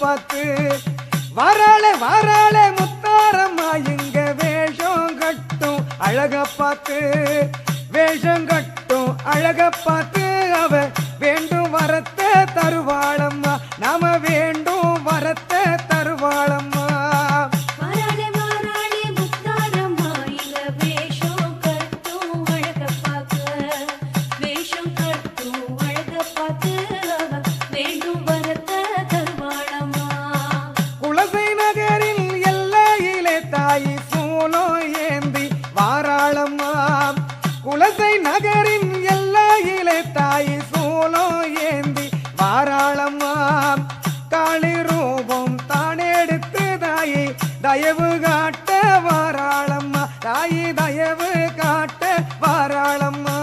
பார்த்து வராளே வராளே முத்தாரம்மா இங்க வேஷம் கட்டும் அழக பார்த்து வேஷம் கட்டும் அழக பார்த்து அவ வேண்டும் வரத்தை தருவாளம்மா நாம வேண்டும் வரத்தை தருவாளம்மா குலசை நகரில் எல்லையிலே தாயி சூலம் ஏந்தி வாராளம்மா குலசை நகரின் எல்லையிலே தாயி சூலம் ஏந்தி வாராளம்மா காளி ரூபம் தானெடுத்து தாயி தயவு காட்ட வாராளம்மா தாயி தயவு காட்ட வாராளம்மா